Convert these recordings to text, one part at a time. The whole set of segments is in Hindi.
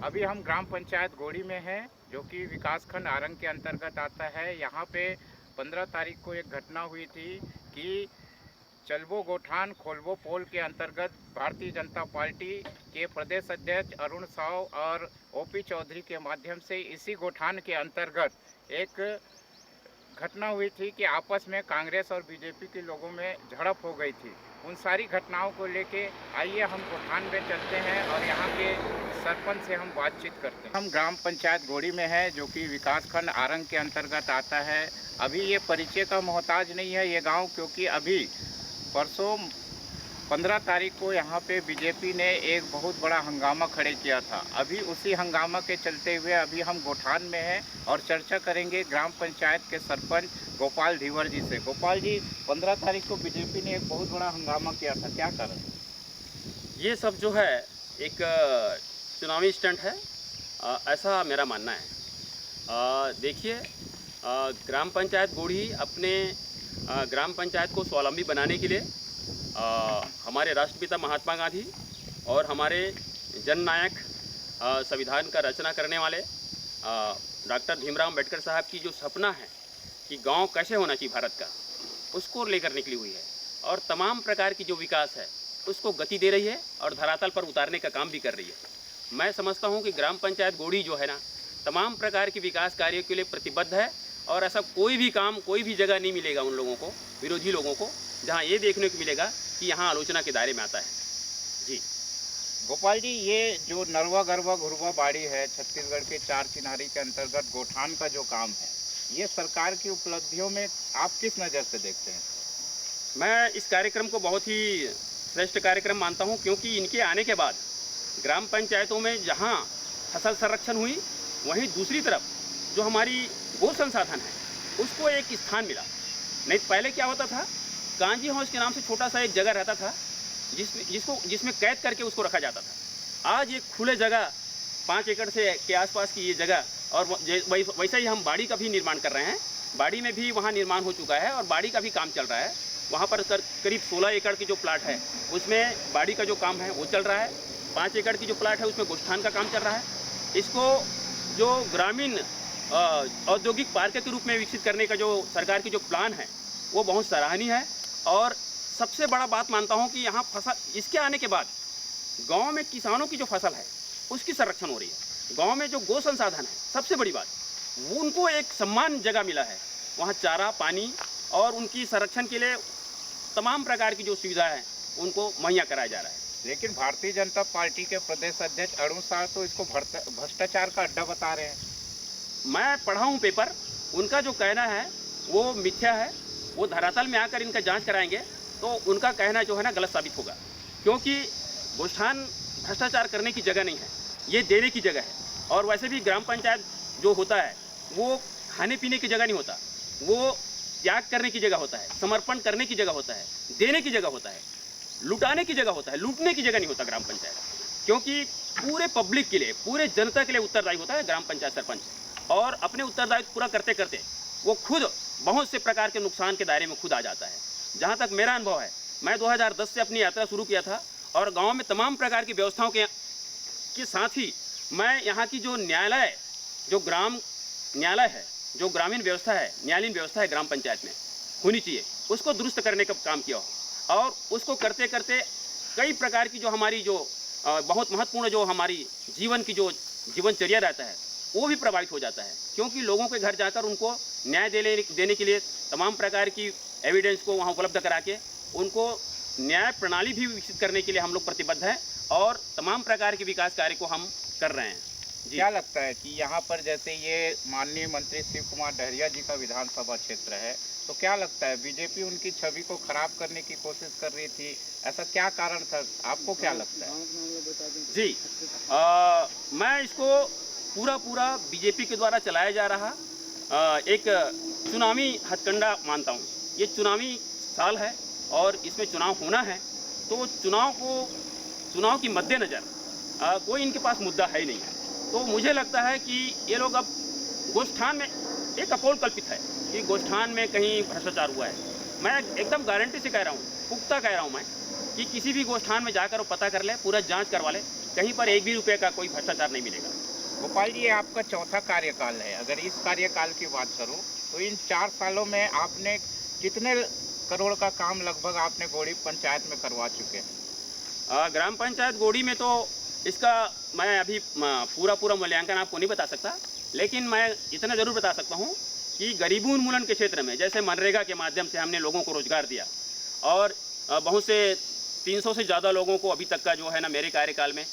अभी हम ग्राम पंचायत गोड़ी में हैं, जो कि विकासखंड आरंग के अंतर्गत आता है। यहाँ पे 15 तारीख को एक घटना हुई थी कि चलबो गोठान खोलबो पोल के अंतर्गत भारतीय जनता पार्टी के प्रदेश अध्यक्ष अरुण साव और ओपी चौधरी के माध्यम से इसी गोठान के अंतर्गत एक घटना हुई थी कि आपस में कांग्रेस और बीजेपी के लोगों में झड़प हो गई थी। उन सारी घटनाओं को लेके आइए हम गोठान में चलते हैं और यहाँ के सरपंच से हम बातचीत करते हैं। हम ग्राम पंचायत गोड़ी में है, जो कि विकासखंड आरंग के अंतर्गत आता है। अभी ये परिचय का मोहताज नहीं है ये गांव, क्योंकि अभी परसों 15 तारीख को यहाँ पे बीजेपी ने एक बहुत बड़ा हंगामा खड़े किया था। अभी उसी हंगामा के चलते हुए अभी हम गोठान में हैं और चर्चा करेंगे ग्राम पंचायत के सरपंच गोपाल धीवर जी से। गोपाल जी, 15 तारीख को बीजेपी ने एक बहुत बड़ा हंगामा किया था, क्या कारण? ये सब जो है एक चुनावी स्टंट है, ऐसा मेरा मानना है। देखिए, ग्राम पंचायत गोड़ी अपने ग्राम पंचायत को स्वावलंबी बनाने के लिए हमारे राष्ट्रपिता महात्मा गांधी और हमारे जननायक संविधान का रचना करने वाले डॉक्टर भीमराव अम्बेडकर साहब की जो सपना है कि गांव कैसे होना चाहिए भारत का, उसको लेकर निकली हुई है और तमाम प्रकार की जो विकास है उसको गति दे रही है और धरातल पर उतारने का काम भी कर रही है। मैं समझता हूं कि ग्राम पंचायत गोड़ी जो है ना, तमाम प्रकार के विकास कार्यों के लिए प्रतिबद्ध है और ऐसा कोई भी काम, कोई भी जगह नहीं मिलेगा उन लोगों को, विरोधी लोगों को, जहां ये देखने को मिलेगा कि यहाँ आलोचना के दायरे में आता है। जी गोपाल जी, ये जो नरवा गरवा घुरवा बाड़ी है, छत्तीसगढ़ के 4 चिन्हारी के अंतर्गत गोठान का जो काम है, ये सरकार की उपलब्धियों में आप किस नज़र से देखते हैं? मैं इस कार्यक्रम को बहुत ही श्रेष्ठ कार्यक्रम मानता हूँ, क्योंकि इनके आने के बाद ग्राम पंचायतों में जहाँ फसल संरक्षण हुई, वहीं दूसरी तरफ जो हमारी गो संसाधन है उसको एक स्थान मिला। नहीं तो पहले क्या होता था, कांजी हाउस के नाम से छोटा सा एक जगह रहता था जिसमें कैद करके उसको रखा जाता था। आज एक खुले जगह 5 एकड़ से के आसपास की ये जगह, और वैसे ही हम बाड़ी का भी निर्माण कर रहे हैं। बाड़ी में भी वहाँ निर्माण हो चुका है और बाड़ी का भी काम चल रहा है। वहाँ पर करीब 16 एकड़ की जो प्लाट है उसमें बाड़ी का जो काम है वो चल रहा है। 5 एकड़ की जो प्लाट है उसमें गोष्ठान का काम चल रहा है। इसको जो ग्रामीण औद्योगिक पार्क के रूप में विकसित करने का जो सरकार की जो प्लान है वो बहुत सराहनीय है। और सबसे बड़ा बात मानता हूँ कि यहाँ फसल, इसके आने के बाद गांव में किसानों की जो फसल है उसकी संरक्षण हो रही है। गांव में जो गो संसाधन है, सबसे बड़ी बात, वो उनको एक सम्मान जगह मिला है। वहाँ चारा, पानी और उनकी संरक्षण के लिए तमाम प्रकार की जो सुविधा है उनको मुहैया कराया जा रहा है। लेकिन भारतीय जनता पार्टी के प्रदेश अध्यक्ष अरुण साव तो इसको भ्रष्टाचार का अड्डा बता रहे हैं। मैं पढ़ा हूँ पेपर, उनका जो कहना है वो मिथ्या है। वो धरातल में आकर इनका जांच कराएंगे तो उनका कहना जो है ना गलत साबित होगा, क्योंकि गोष्ठान भ्रष्टाचार करने की जगह नहीं है, ये देने की जगह है। और वैसे भी ग्राम पंचायत जो होता है वो खाने पीने की जगह नहीं होता, वो त्याग करने की जगह होता है, समर्पण करने की जगह होता है, देने की जगह होता है, लुटाने की जगह होता है, लूटने की जगह नहीं होता ग्राम पंचायत। क्योंकि पूरे पब्लिक के लिए, पूरे जनता के लिए उत्तरदायी होता है ग्राम पंचायत सरपंच, और अपने उत्तरदायित्व पूरा करते करते वो खुद बहुत से प्रकार के नुकसान के दायरे में खुद आ जाता है। जहाँ तक मेरा अनुभव है, मैं 2010 से अपनी यात्रा शुरू किया था और गांव में तमाम प्रकार की व्यवस्थाओं के साथ ही मैं यहाँ की जो न्यायालय, जो ग्राम न्यायालय है, जो ग्रामीण व्यवस्था है, न्यायालयीन व्यवस्था है ग्राम पंचायत में होनी चाहिए, उसको दुरुस्त करने का काम किया। और उसको करते करते कई प्रकार की जो हमारी जो बहुत महत्वपूर्ण जो हमारी जीवन की जो जीवनचर्या रहता है वो भी प्रभावित हो जाता है। क्योंकि लोगों के घर जाकर उनको न्याय देने के लिए तमाम प्रकार की एविडेंस को वहाँ उपलब्ध करा के उनको न्याय प्रणाली भी विकसित करने के लिए हम लोग प्रतिबद्ध हैं और तमाम प्रकार के विकास कार्य को हम कर रहे हैं। क्या लगता है कि यहाँ पर जैसे ये माननीय मंत्री शिव कुमार डहरिया जी का विधानसभा क्षेत्र है, तो क्या लगता है बीजेपी उनकी छवि को खराब करने की कोशिश कर रही थी? ऐसा क्या कारण था, आपको क्या लगता है? जी, मैं इसको पूरा बीजेपी के द्वारा चलाया जा रहा एक चुनावी हथकंडा मानता हूँ। ये चुनावी साल है और इसमें चुनाव होना है, तो चुनाव की मद्देनज़र कोई इनके पास मुद्दा है ही नहीं है। तो मुझे लगता है कि ये लोग अब गोष्ठान में एक अपोल कल्पित है कि गोष्ठान में कहीं भ्रष्टाचार हुआ है। मैं एकदम गारंटी से कह रहा हूँ, पुख्ता कह रहा हूँ मैं, कि किसी भी गोष्ठान में जाकर वो पता कर ले, पूरा जांच करवा ले, कहीं पर एक भी रुपये का कोई भ्रष्टाचार नहीं मिलेगा। गोपाल जी, ये आपका चौथा कार्यकाल है। अगर इस कार्यकाल की बात करूं तो इन 4 सालों में आपने कितने करोड़ का काम लगभग आपने गोड़ी पंचायत में करवा चुके हैं? ग्राम पंचायत गोड़ी में तो इसका मैं अभी पूरा मूल्यांकन आपको नहीं बता सकता, लेकिन मैं इतना ज़रूर बता सकता हूँ कि गरीबी उन्मूलन के क्षेत्र में जैसे मनरेगा के माध्यम से हमने लोगों को रोजगार दिया और बहुत से 300 से ज़्यादा लोगों को अभी तक का जो है ना मेरे कार्यकाल में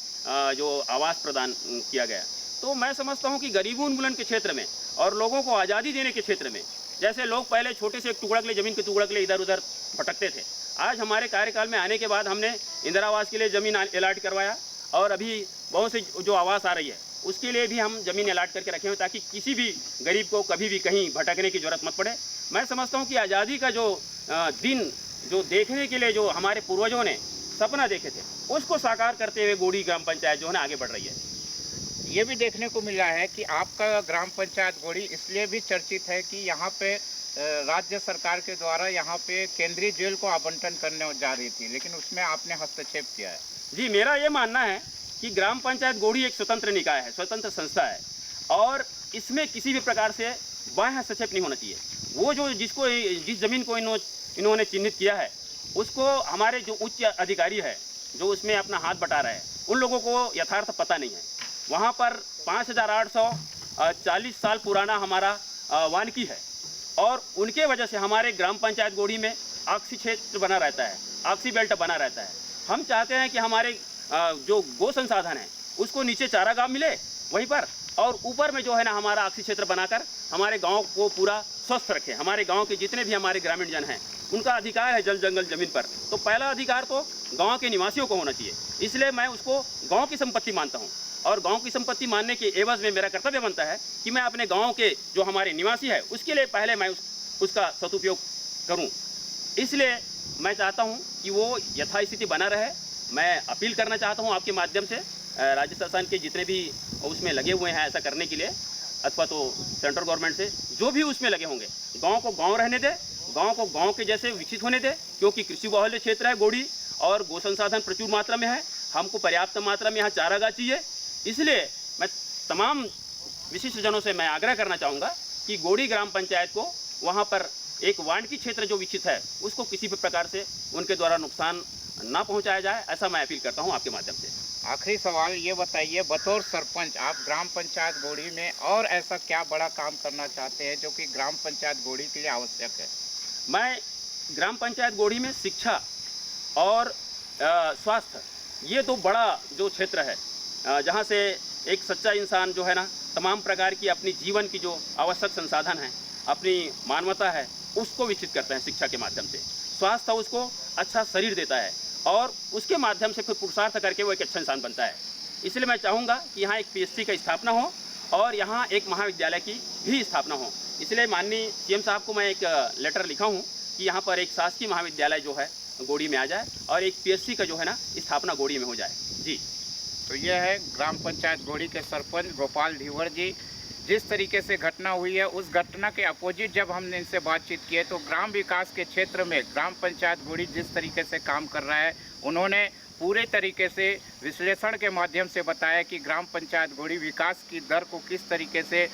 जो आवास प्रदान किया गया। तो मैं समझता हूँ कि गरीबी उन्मूलन के क्षेत्र में और लोगों को आज़ादी देने के क्षेत्र में, जैसे लोग पहले छोटे से एक टुकड़ा के लिए, ज़मीन के टुकड़ा के लिए इधर उधर भटकते थे, आज हमारे कार्यकाल में आने के बाद हमने इंदिरा आवास के लिए ज़मीन अलाट करवाया और अभी बहुत से जो आवास आ रही है उसके लिए भी हम ज़मीन अलाट करके रखे हुए ताकि किसी भी गरीब को कभी भी कहीं भटकने की ज़रूरत मत पड़े। मैं समझता हूँ कि आज़ादी का जो दिन जो देखने के लिए जो हमारे पूर्वजों ने सपना देखे थे उसको साकार करते हुए गोड़ी ग्राम पंचायत जो है ना आगे बढ़ रही है। ये भी देखने को मिला है कि आपका ग्राम पंचायत गोड़ी इसलिए भी चर्चित है कि यहाँ पे राज्य सरकार के द्वारा यहाँ पे केंद्रीय जेल को आवंटन करने जा रही थी, लेकिन उसमें आपने हस्तक्षेप किया है। जी, मेरा ये मानना है कि ग्राम पंचायत गोड़ी एक स्वतंत्र निकाय है, स्वतंत्र संस्था है और इसमें किसी भी प्रकार से बाह्य हस्तक्षेप नहीं होना चाहिए। वो जो जिस ज़मीन को इन्होंने चिन्हित किया है उसको हमारे जो उच्च अधिकारी है जो उसमें अपना हाथ बटा रहे हैं उन लोगों को यथार्थ पता नहीं है। वहाँ पर 5840 साल पुराना हमारा वानिकी है और उनके वजह से हमारे ग्राम पंचायत गोड़ी में ऑक्सी क्षेत्र बना रहता है, ऑक्सी बेल्ट बना रहता है। हम चाहते हैं कि हमारे जो गो संसाधन है उसको नीचे चारागाह मिले वहीं पर और ऊपर में जो है ना हमारा ऑक्सी क्षेत्र बनाकर हमारे गांव को पूरा स्वस्थ रखें। हमारे गांव के जितने भी हमारे ग्रामीण जन हैं उनका अधिकार है जल जंगल ज़मीन पर, तो पहला अधिकार तो गांव के निवासियों को होना चाहिए। इसलिए मैं उसको गांव की संपत्ति मानता हूं और गांव की संपत्ति मानने के एवज में मेरा कर्तव्य बनता है कि मैं अपने गांव के जो हमारे निवासी है उसके लिए पहले मैं उसका सदुपयोग करूं। इसलिए मैं चाहता हूं कि वो यथास्थिति बना रहे। मैं अपील करना चाहता हूं आपके माध्यम से राज्य शासन के जितने भी उसमें लगे हुए हैं ऐसा करने के लिए, अथवा तो सेंट्रल गवर्नमेंट से जो भी उसमें लगे होंगे, गाँव को गाँव रहने दे, गांव को गांव के जैसे विकसित होने दे, क्योंकि कृषि बहुल्य क्षेत्र है गोड़ी और गो संसाधन प्रचुर मात्रा में है। हमको पर्याप्त मात्रा में यहाँ चारागाह चाहिए। इसलिए मैं तमाम विशिष्ट जनों से मैं आग्रह करना चाहूँगा कि गोड़ी ग्राम पंचायत को वहाँ पर एक वानिकी क्षेत्र जो विकसित है उसको किसी भी प्रकार से उनके द्वारा नुकसान ना पहुँचाया जाए, ऐसा मैं अपील करता हूँ आपके माध्यम से। आखिरी सवाल ये बताइए, बतौर सरपंच आप ग्राम पंचायत गोड़ी में और ऐसा क्या बड़ा काम करना चाहते हैं जो कि ग्राम पंचायत गोड़ी के लिए आवश्यक है? मैं ग्राम पंचायत गोड़ी में शिक्षा और स्वास्थ्य, ये दो बड़ा जो क्षेत्र है जहाँ से एक सच्चा इंसान जो है ना तमाम प्रकार की अपनी जीवन की जो आवश्यक संसाधन है, अपनी मानवता है, उसको विकसित करते हैं शिक्षा के माध्यम से। स्वास्थ्य उसको अच्छा शरीर देता है और उसके माध्यम से फिर पुरुषार्थ करके वो एक अच्छा इंसान बनता है। इसलिए मैं चाहूँगा कि यहाँ एक पीएचसी का स्थापना हो और यहाँ एक महाविद्यालय की भी स्थापना हो। इसलिए माननीय सीएम साहब को मैं एक लेटर लिखा हूँ कि यहाँ पर एक शासकीय महाविद्यालय जो है गोड़ी में आ जाए और एक पीएचसी का जो है ना स्थापना गोड़ी में हो जाए। जी, तो यह है ग्राम पंचायत गोड़ी के सरपंच गोपाल धीवर जी। जिस तरीके से घटना हुई है उस घटना के अपोजिट जब हमने इनसे बातचीत की है तो ग्राम विकास के क्षेत्र में ग्राम पंचायत गोड़ी जिस तरीके से काम कर रहा है, उन्होंने पूरे तरीके से विश्लेषण के माध्यम से बताया कि ग्राम पंचायत गोड़ी विकास की दर को किस तरीके से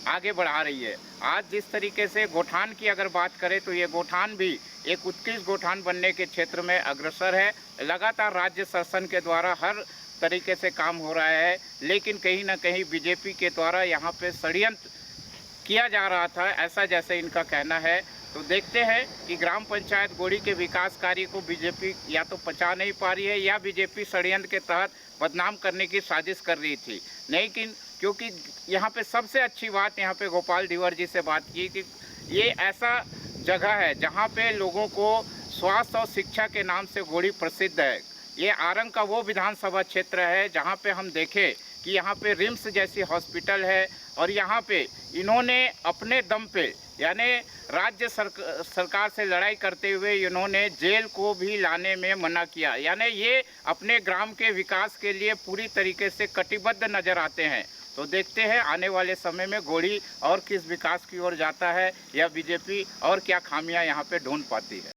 आगे बढ़ा रही है। आज जिस तरीके से गोठान की अगर बात करें तो ये गोठान भी एक उत्कृष्ट गोठान बनने के क्षेत्र में अग्रसर है। लगातार राज्य शासन के द्वारा हर तरीके से काम हो रहा है, लेकिन कहीं ना कहीं बीजेपी के द्वारा यहाँ पे षड्यंत्र किया जा रहा था, ऐसा जैसे इनका कहना है। तो देखते हैं कि ग्राम पंचायत गोड़ी के विकास कार्य को बीजेपी या तो पचा नहीं पा रही है या बीजेपी षड्यंत्र के तहत बदनाम करने की साजिश कर रही थी। लेकिन क्योंकि यहाँ पे सबसे अच्छी बात यहाँ पे गोपाल धीवर जी से बात की कि ये ऐसा जगह है जहाँ पे लोगों को स्वास्थ्य और शिक्षा के नाम से गोड़ी प्रसिद्ध है। ये आरंग का वो विधानसभा क्षेत्र है जहाँ पे हम देखें कि यहाँ पे रिम्स जैसी हॉस्पिटल है और यहाँ पे इन्होंने अपने दम पे यानी राज्य सरकार से लड़ाई करते हुए इन्होंने जेल को भी लाने में मना किया। यानी ये अपने ग्राम के विकास के लिए पूरी तरीके से कटिबद्ध नज़र आते हैं। तो देखते हैं आने वाले समय में गोड़ी और किस विकास की ओर जाता है या बीजेपी और क्या खामियां यहाँ पे ढूंढ पाती है।